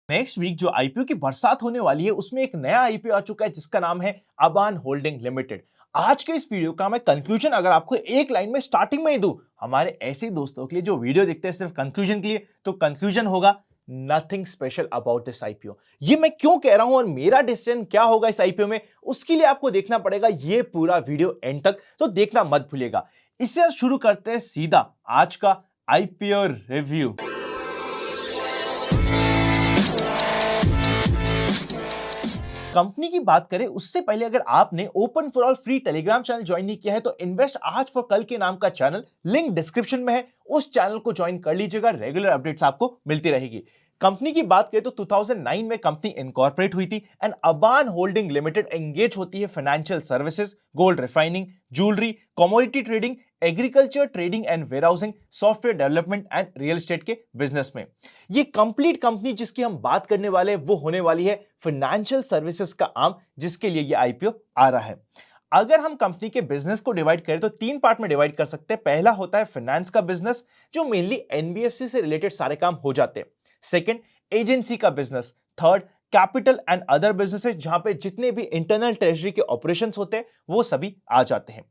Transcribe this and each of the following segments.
Next week जो IPO की बरसात होने वाली है उसमें एक नया आईपीओ आ चुका है जिसका नाम है अबान होल्डिंग लिमिटेड। आज के इस वीडियो का मैं कंक्लूजन अगर आपको एक लाइन में स्टार्टिंग में ही दूं, हमारे ऐसे दोस्तों के लिए जो वीडियो देखते हैं सिर्फ कंक्लूजन के लिए, तो कंक्लूजन होगा nothing special about this IPO. ये मैं क्यों कह रहा हूं और मेरा डिसीजन क्या होगा इस आईपीओ में, उसके लिए आपको देखना पड़ेगा ये पूरा वीडियो एंड तक, तो देखना मत भूलिएगा। इससे शुरू करते हैं सीधा आज का आईपीओ रिव्यू। कंपनी की बात करें उससे पहले अगर आपने open for all free Telegram channel join नहीं किया है तो इन्वेस्ट आज फॉर कल के नाम का चैनल लिंक डिस्क्रिप्शन में है, उस चैनल को ज्वाइन कर लीजिएगा, रेगुलर अपडेट्स आपको मिलती रहेगी। कंपनी की बात करें तो 2009 में कंपनी इनकॉर्पोरेट हुई थी and Aban holding limited engage होती है financial services, gold refining, jewellery, commodity trading, agriculture trading and warehousing, software development and real estate के बिजनेस में। ये कंप्लीट कंपनी जिसकी हम बात करने वाले हैं वो होने वाली है फाइनेंशियल सर्विसेज का आर्म, जिसके लिए ये आईपीओ आ रहा है। अगर हम कंपनी के बिजनेस को डिवाइड करें तो तीन पार्ट में डिवाइड कर सकते हैं। पहला होता है फाइनेंस का बिजनेस जो मेनली एनबीएफसी से रिलेटेड सारे काम हो जाते हैं। सेकंड, एजेंसी का business. Third, capital and other businesses जहां पे जितने भी इंटरनल ट्रेजरी के ऑपरेशंस होते हैं वो सभी आ जाते हैं।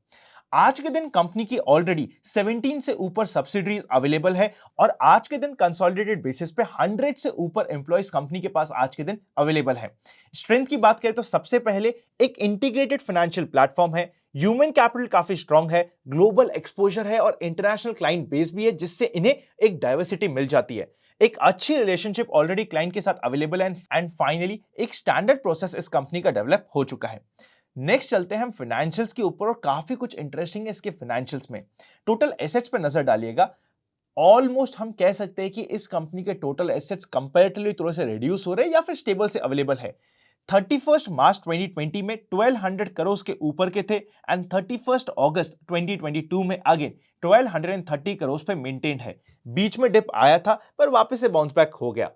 आज के दिन कंपनी की ऑलरेडी 17 से ऊपर सब्सिडरीज अवेलेबल है और आज के दिन कंसोलिडेटेड बेसिस पे 100 से ऊपर एम्प्लॉयज कंपनी के पास आज के दिन अवेलेबल है। स्ट्रेंथ की बात करें तो सबसे पहले एक इंटीग्रेटेड फाइनेंशियल प्लेटफॉर्म है, ह्यूमन कैपिटल काफी स्ट्रांग है, ग्लोबल एक्सपोजर है और इंटरनेशनल क्लाइंट बेस भी है जिससे इन्हें एक डाइवर्सिटी मिल जाती है। एक अच्छी रिलेशनशिप ऑलरेडी क्लाइंट के साथ अवेलेबल है एंड फाइनली एक स्टैंडर्ड प्रोसेस इस कंपनी का डेवलप हो चुका है। नेक्स्ट चलते हैं हम फाइनेंशियल्स के ऊपर और काफी कुछ इंटरेस्टिंग है इसके फाइनेंशियल्स में। टोटल एसेट्स पे नजर डालिएगा। ऑलमोस्ट हम कह सकते हैं कि इस कंपनी के टोटल एसेट्स कंपैरेटिवली थोड़े से रिड्यूस हो रहे हैं या फिर स्टेबल से अवेलेबल है। 31 मार्च 2020 में 1200 करोड़ के ऊपर के थे एंड 31 अगस्त 2022 में अगेन 1230 करोड़ पे मेंटेन है। बीच में डिप आया था पर वापस से बाउंस बैक हो गया।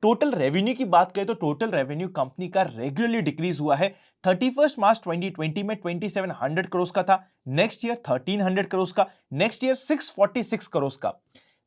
टोटल रेवेन्यू की बात करें तो टोटल रेवेन्यू कंपनी का रेगुलरली डिक्रीज हुआ है। 31 मार्च 2020 में 2700 करोड़ का था, नेक्स्ट ईयर 1300 करोड़ का, नेक्स्ट ईयर 646 करोड़ का।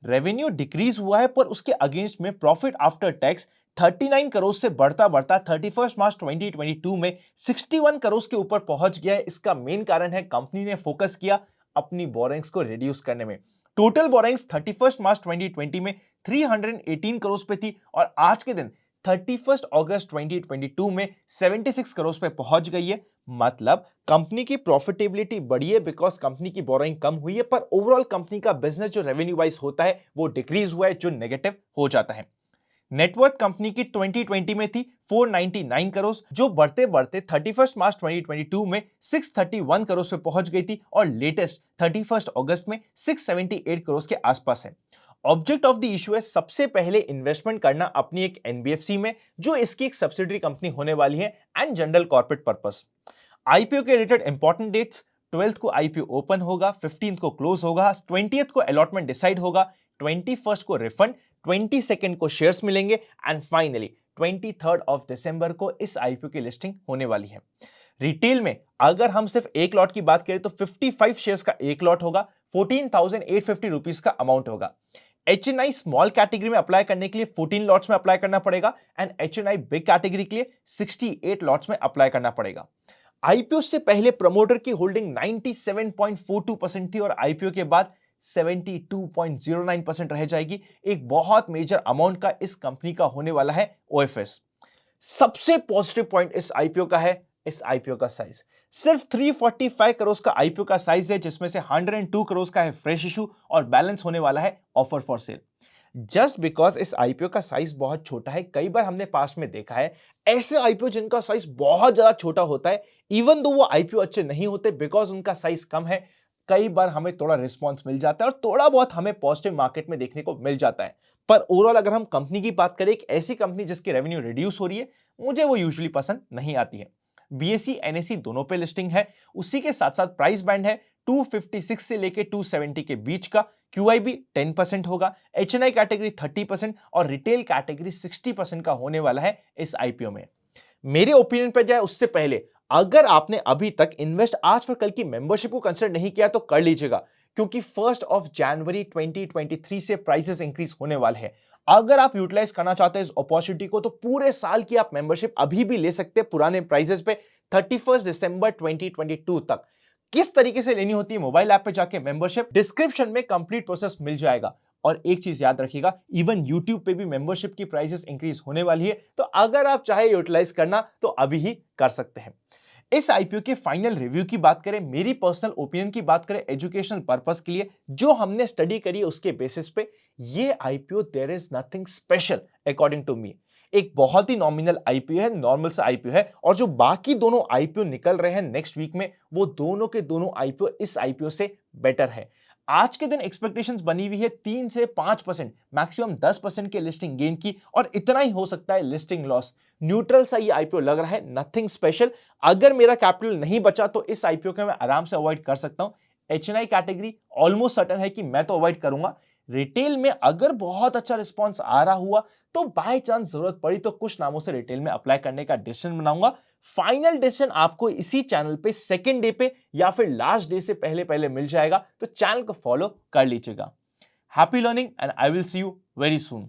रेवेन्यू डिक्रीज हुआ है पर उसके अगेंस्ट में प्रॉफिट आफ्टर टैक्स 39 करोड़ से बढ़ता बढ़ता 31 मार्च 2022 में 61 करोड़ के ऊपर पहुंच गया है। इसका मेन कारण है कंपनी ने फोकस किया अपनी बोरिंग्स को रिड्यूस करने में। टोटल बोरिंग्स 31 मार्च 2020 में 318 करोड़ पे थी और आज के दिन 31 अगस्त 2022 में 76 करोड़ पे पहुंच गई है। मतलब कंपनी की प्रॉफिटेबिलिटी बढ़ी है बिकॉज कंपनी की बोरिंग कम हुई है, पर ओवरऑल कंपनी का बिजनेस जो रेवेन्यू वाइज होता है वो डिक्रीज हुआ है, जो नेगेटिव हो जाता है। नेटवर्थ कंपनी की 2020 में थी 499 करोड़, जो बढ़ते बढ़ते 31 मार्च 2022 में 631 करोड़ पे पहुंच गई थी और लेटेस्ट 31 अगस्त में 678 करोड़ के आसपास है। ऑब्जेक्ट ऑफ द इशू है सबसे पहले इन्वेस्टमेंट करना अपनी एक एनबीएफसी में जो इसकी एक सब्सिडरी कंपनी होने वाली है and general corporate purpose. IPO के रिलेटेड इंपॉर्टेंट डेट्स, 12th को आईपीओ ओपन होगा, 15th को क्लोज होगा, 20th को अलॉटमेंट डिसाइड होगा, 21st को रिफंड, 22nd को शेयर्स मिलेंगे and finally 23rd of December को इस आईपीओ की लिस्टिंग होने वाली है। रिटेल में अगर हम सिर्फ एक लॉट की बात करें तो 55 शेयर्स का एक लॉट होगा, 14,850 रुपीज का अमाउंट होगा। एचएनआई स्मॉल कैटेगरी में अप्लाई करने के लिए 14 लॉट्स में अप्लाई करना पड़ेगा एंड एचएनआई बिग कैटेगरी के लिए 68 लॉट्स में अप्लाई करना पड़ेगा। आईपीओ से पहले प्रमोटर की होल्डिंग 97.42% थी और आईपीओ के बाद 72.09% रह जाएगी। एक बहुत मेजर अमाउंट का इस कंपनी का होने वाला है ओएफएस। सबसे पॉजिटिव पॉइंट इस आईपीओ का है इस आईपीओ का साइज सिर्फ 345 करोड़ का आईपीओ का साइज है, जिसमें से 102 करोड़ का है फ्रेश इशू और बैलेंस होने वाला है offer for sale. Just because इस आईपीओ का साइज बहुत छोटा है, कई बार हमने पास्ट में देखा है ऐसे आईपीओ जिनका साइज बहुत ज्यादा छोटा होता है, इवन दो वो आईपीओ अच्छे नहीं होते बिकॉज उनका साइज कम है, कई बार हमें थोड़ा रिस्पॉन्स मिल जाता है और थोड़ा बहुत हमें पॉजिटिव मार्केट में देखने को मिल जाता है। पर ओवरऑल अगर हम कंपनी की बात करें, एक ऐसी कंपनी जिसकी रेवेन्यू रिड्यूस हो रही है, मुझे वो यूजुअली पसंद नहीं आती है। बीएसई एनएसई दोनों पे लिस्टिंग है, उसी के साथ साथ प्राइस बैंड है 256 से लेके 270 के बीच का। क्यूआईबी 10% होगा, एचएनआई कैटेगरी 30% और रिटेल कैटेगरी 60% का होने वाला है इस आईपीओ में। मेरे ओपिनियन पे जाए उससे पहले अगर आपने अभी तक इन्वेस्ट आज पर कल की मेंबरशिप को कंसिडर नहीं किया तो कर लीजिएगा, क्योंकि 1 जनवरी 2023 से प्राइसेस इंक्रीज होने वाले हैं। अगर आप यूटिलाइज करना चाहते हैं इस अपॉर्चुनिटी को तो पूरे साल की आप मेंबरशिप अभी भी ले सकते हैं पुराने प्राइसेस पे 31 दिसंबर 2022 तक। किस तरीके से लेनी होती है मोबाइल ऐप पे जाके मेंबरशिप, डिस्क्रिप्शन में कंप्लीट प्रोसेस मिल जाएगा। और एक चीज याद रखिएगा, इवन YouTube पे भी मेंबरशिप की प्राइसेस इंक्रीज होने वाली है, तो अगर आप चाहे यूटिलाइज करना तो अभी ही कर सकते हैं। इस आईपीओ के फाइनल रिव्यू की बात करें, मेरी पर्सनल ओपिनियन की बात करें, एजुकेशनल पर्पस के लिए जो हमने स्टडी करी है उसके बेसिस पे, ये IPO there is nothing special according to me. एक बहुत ही नॉमिनल आईपीओ है, नॉर्मल सा आईपीओ है, और जो बाकी दोनों आईपीओ निकल रहे हैं नेक्स्ट वीक में, वो दोनों के दोनों आईपीओ इस आईपीओ से बेटर है। आज के दिन एक्सपेक्टेशंस बनी हुई है 3 से 5%, मैक्सिमम 10% के लिस्टिंग गेन की, और इतना ही हो सकता है लिस्टिंग लॉस। न्यूट्रल सा ये आईपीओ लग रहा है, नथिंग स्पेशल। अगर मेरा कैपिटल नहीं बचा तो इस आईपीओ को मैं आराम से अवॉइड कर सकता हूं। एचएनआई कैटेगरी ऑलमोस्ट सर्टन है कि मैं तो अवॉइड करूंगा। रिटेल में अगर बहुत अच्छा रिस्पॉन्स आ रहा हुआ तो बाय चांस जरूरत पड़ी तो कुछ नामों से रिटेल में अप्लाई करने का डिसीजन बनाऊंगा। फाइनल डिसीजन आपको इसी चैनल पे सेकेंड डे पे या फिर लास्ट डे से पहले पहले मिल जाएगा, तो चैनल को फॉलो कर लीजिएगा। Happy learning and I will see you very soon.